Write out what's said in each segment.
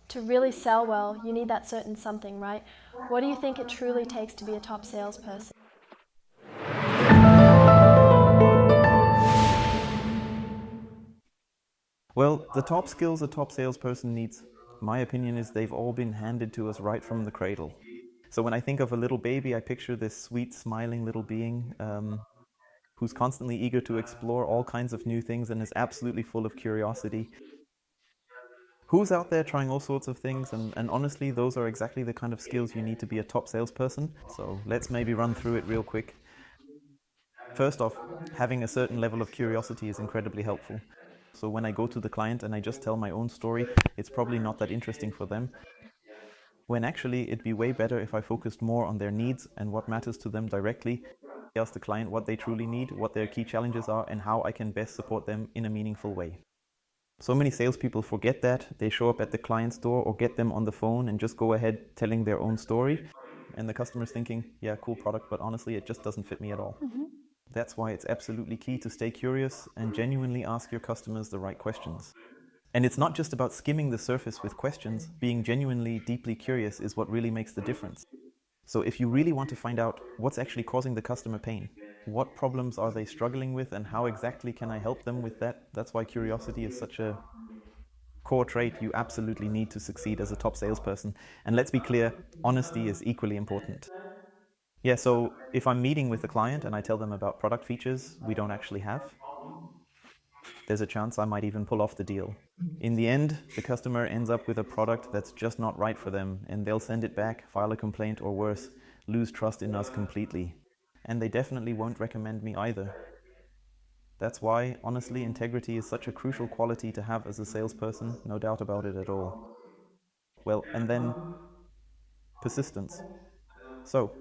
To really sell well, you need that certain something, right? What do you think it truly takes to be a top salesperson? Well, the top skills a top salesperson needs, my opinion is they've all been handed to us right from the cradle. So when I think of a little baby, I picture this sweet, smiling little being who's constantly eager to explore all kinds of new things and is absolutely full of curiosity. Who's out there trying all sorts of things? And honestly, those are exactly the kind of skills you need to be a top salesperson. So let's maybe run through it real quick. First off, having a certain level of curiosity is incredibly helpful. So when I go to the client and I just tell my own story, it's probably not that interesting for them. When actually it'd be way better if I focused more on their needs and what matters to them directly. Ask the client what they truly need, what their key challenges are, and how I can best support them in a meaningful way. So many salespeople forget that. They show up at the client's door or get them on the phone and just go ahead telling their own story. And the customer's thinking, yeah, cool product, but honestly, it just doesn't fit me at all. Mm-hmm. That's why it's absolutely key to stay curious and genuinely ask your customers the right questions. And it's not just about skimming the surface with questions, being genuinely deeply curious is what really makes the difference. So if you really want to find out what's actually causing the customer pain, what problems are they struggling with, and how exactly can I help them with that, that's why curiosity is such a core trait you absolutely need to succeed as a top salesperson. And let's be clear, honesty is equally important. Yeah, so if I'm meeting with a client and I tell them about product features we don't actually have, there's a chance I might even pull off the deal. In the end, the customer ends up with a product that's just not right for them, and they'll send it back, file a complaint, or worse, lose trust in us completely. And they definitely won't recommend me either. That's why, honestly, integrity is such a crucial quality to have as a salesperson, no doubt about it at all. Well, and then persistence. So,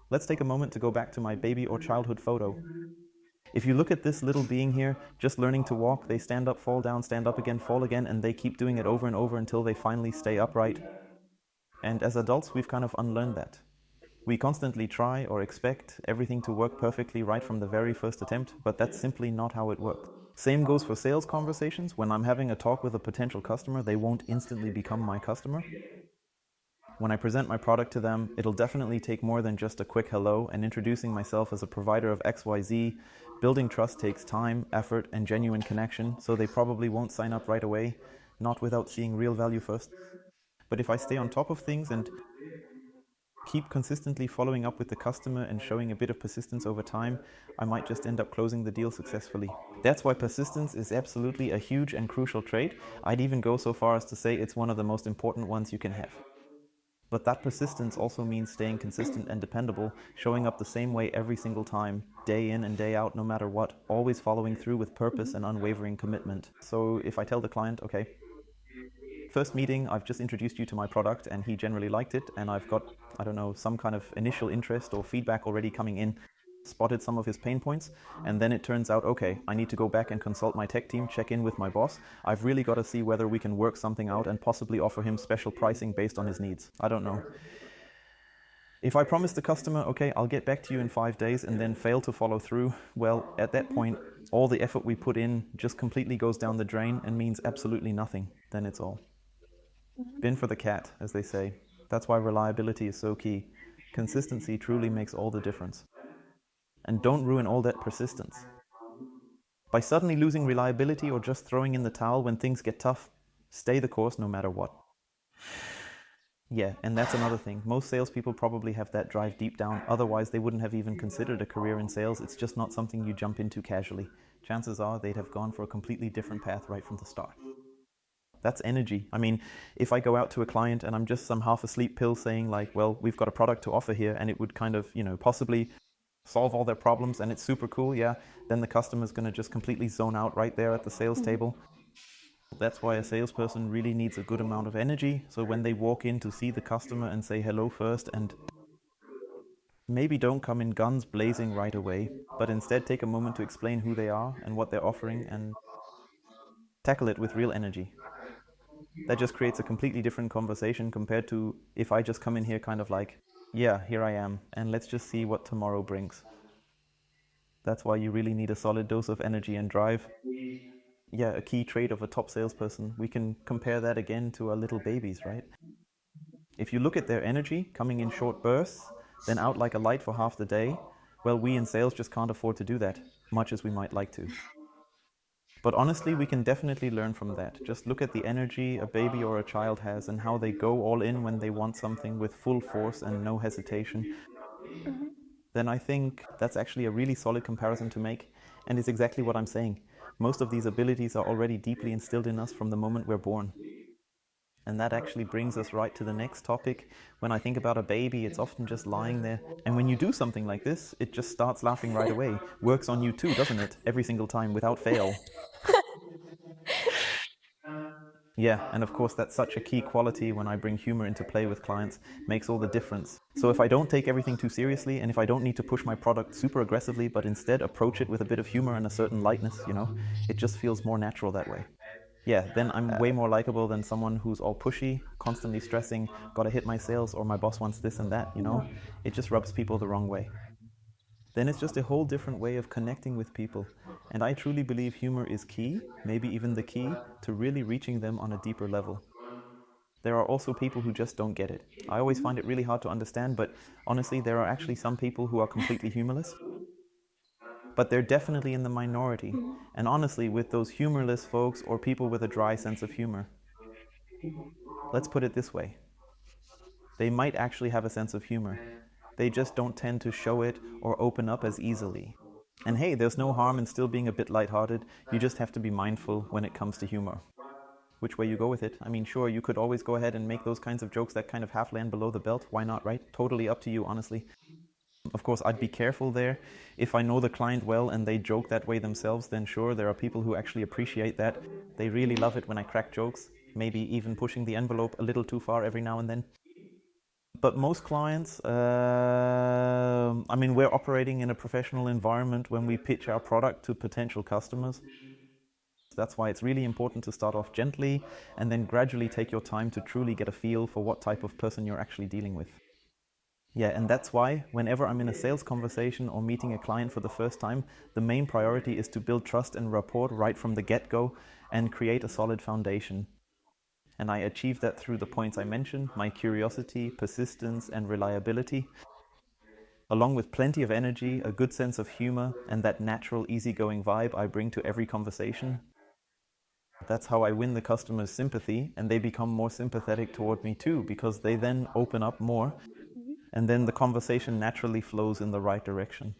let's take a moment to go back to my baby or childhood photo. If you look at this little being here, just learning to walk, they stand up, fall down, stand up again, fall again, and they keep doing it over and over until they finally stay upright. And as adults, we've kind of unlearned that. We constantly try or expect everything to work perfectly right from the very first attempt, but that's simply not how it works. Same goes for sales conversations. When I'm having a talk with a potential customer, they won't instantly become my customer. When I present my product to them, it'll definitely take more than just a quick hello and introducing myself as a provider of XYZ. Building trust takes time, effort, and genuine connection, so they probably won't sign up right away, not without seeing real value first. But if I stay on top of things and keep consistently following up with the customer and showing a bit of persistence over time, I might just end up closing the deal successfully. That's why persistence is absolutely a huge and crucial trait. I'd even go so far as to say it's one of the most important ones you can have. But that persistence also means staying consistent and dependable, showing up the same way every single time, day in and day out, no matter what, always following through with purpose and unwavering commitment. So if I tell the client, okay, first meeting, I've just introduced you to my product and he generally liked it, and I've got, I don't know, some kind of initial interest or feedback already coming in, spotted some of his pain points, and then it turns out, okay, I need to go back and consult my tech team, check in with my boss. I've really got to see whether we can work something out and possibly offer him special pricing based on his needs. I don't know. If I promise the customer, okay, I'll get back to you in 5 days and then fail to follow through, well, at that point, all the effort we put in just completely goes down the drain and means absolutely nothing. Then it's all bin for the cat, as they say. That's why reliability is so key. Consistency truly makes all the difference. And don't ruin all that persistence. By suddenly losing reliability or just throwing in the towel when things get tough, stay the course no matter what. Yeah, and that's another thing. Most salespeople probably have that drive deep down, otherwise, they wouldn't have even considered a career in sales. It's just not something you jump into casually. Chances are they'd have gone for a completely different path right from the start. That's energy. I mean, if I go out to a client and I'm just some half asleep pill saying, like, well, we've got a product to offer here and it would kind of, possibly solve all their problems and it's super cool, yeah, then the customer's going to just completely zone out right there at the sales Mm-hmm. table. That's why a salesperson really needs a good amount of energy. So when they walk in to see the customer and say hello first, and maybe don't come in guns blazing right away, but instead take a moment to explain who they are and what they're offering and tackle it with real energy. That just creates a completely different conversation compared to if I just come in here kind of like, yeah, here I am, and let's just see what tomorrow brings. That's why you really need a solid dose of energy and drive. yeah, a key trait of a top salesperson, we can compare that again to our little babies, right? If you look at their energy coming in short bursts, then out like a light for half the day, well, we in sales just can't afford to do that, much as we might like to. But honestly, we can definitely learn from that. Just look at the energy a baby or a child has and how they go all in when they want something with full force and no hesitation. Mhm. Then I think that's actually a really solid comparison to make, and it's exactly what I'm saying. Most of these abilities are already deeply instilled in us from the moment we're born. And that actually brings us right to the next topic. When I think about a baby, it's often just lying there. And when you do something like this, it just starts laughing right away. Works on you too, doesn't it? Every single time without fail. Yeah, and of course, that's such a key quality when I bring humor into play with clients, makes all the difference. So if I don't take everything too seriously, and if I don't need to push my product super aggressively, but instead approach it with a bit of humor and a certain lightness, it just feels more natural that way. Yeah, then I'm way more likable than someone who's all pushy, constantly stressing, gotta hit my sales, or my boss wants this and that. It just rubs people the wrong way. Then it's just a whole different way of connecting with people. And I truly believe humor is key, maybe even the key, to really reaching them on a deeper level. There are also people who just don't get it. I always find it really hard to understand, but honestly, there are actually some people who are completely humorless. But they're definitely in the minority. Mhm. And honestly, with those humorless folks or people with a dry sense of humor, let's put it this way: they might actually have a sense of humor. They just don't tend to show it or open up as easily. And hey, there's no harm in still being a bit lighthearted. You just have to be mindful when it comes to humor. Which way you go with it. I mean, sure, you could always go ahead and make those kinds of jokes that kind of half land below the belt. Why not, right? Totally up to you, honestly. Of course, I'd be careful there. If I know the client well and they joke that way themselves, then sure, there are people who actually appreciate that. They really love it when I crack jokes, maybe even pushing the envelope a little too far every now and then. But most clients, I mean, we're operating in a professional environment when we pitch our product to potential customers. That's why it's really important to start off gently and then gradually take your time to truly get a feel for what type of person you're actually dealing with. Yeah, and that's why whenever I'm in a sales conversation or meeting a client for the first time, the main priority is to build trust and rapport right from the get-go and create a solid foundation. And I achieve that through the points I mentioned: my curiosity, persistence, and reliability, along with plenty of energy, a good sense of humor, and that natural, easygoing vibe I bring to every conversation. That's how I win the customer's sympathy, and they become more sympathetic toward me too, because they then open up more, Mhm. and then the conversation naturally flows in the right direction.